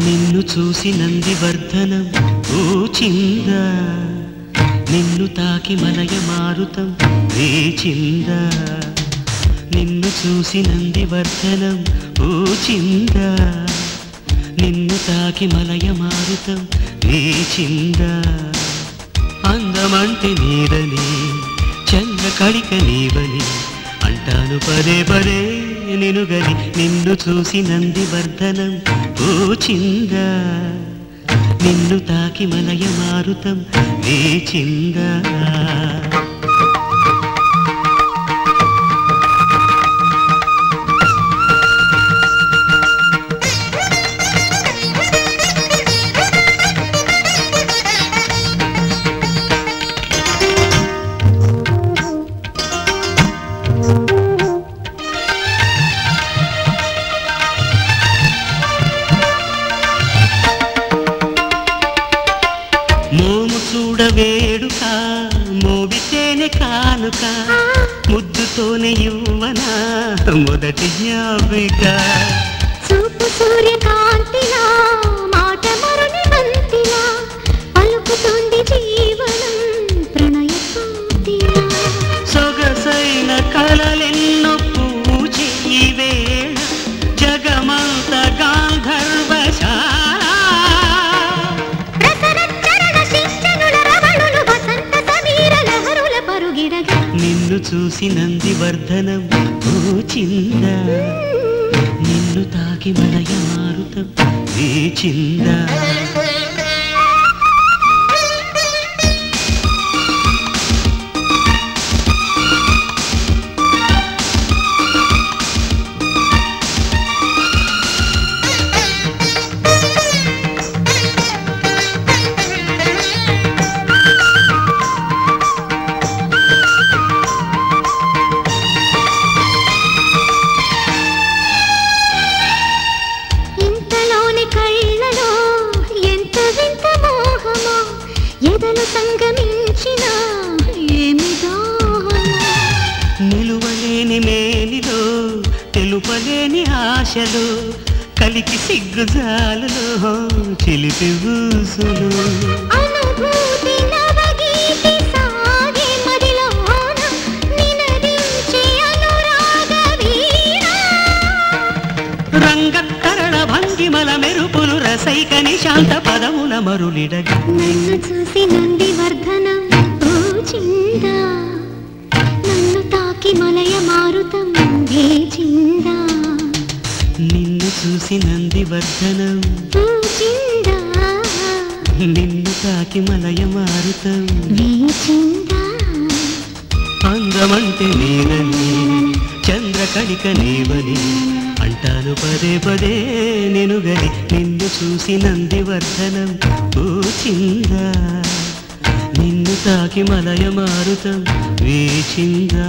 నిన్ను చూసి నందివర్ధనం పూచిందా, నిన్ను తాకి మలయ మారుతం వేచిందా. నిన్ను చూసి నందివర్ధనం పూచిందా, నిన్ను తాకి మలయ మారుతం వేచిందా. అందమంటే నీదని చంద్రకళిక నీవని అంటాను పదే పదే నినుగని. నిన్ను చూసి నందివర్ధనం పూచిందా, నిన్ను తాకి మలయ మారుతం వేచిందా. మోము చూడ వేడుక మోవితేనే కానుక, ముద్దుతోనే యువన మొదటి జ్ఞాపిక. చూపు సూర్యకాంతిలా మాట మరుని బంతిలా పలుకుతుంది జీవనం ప్రణయ పంక్తిలా. సొగసైన కలలెన్నో పూచి ఈ వేళ జగమంత గాంధర్వశాల. నిన్ను చూసి నందివర్ధనం పూచిందా, నిన్ను తాకి మలయ మారుతం వేచిందా. నిలువలేని మేనిలో తెలుపలేని ఆశలు కలికి సిగ్గుజాలలో చిలిపి ఊసులు. రంగకరణ భంగిమల మెరుపులు రసైక నిశాంత పదముల మరులిడగా. నన్ను చూసి నందివర్ధనం పూచిందా, నన్ను తాకి మలయ మారుతం వేచిందా. నిన్ను చూసి నందివర్ధనం పూచిందా, నిన్ను తాకి మలయ మారుతం వేచిందా. అందమంటే నీదని చంద్రకళిక నీవని అంటాను పదే పదే నినుగని. నిన్ను చూసి నందివర్ధనం పూచిందా, నిన్ను తాకి మలయ మారుతం వేచిందా.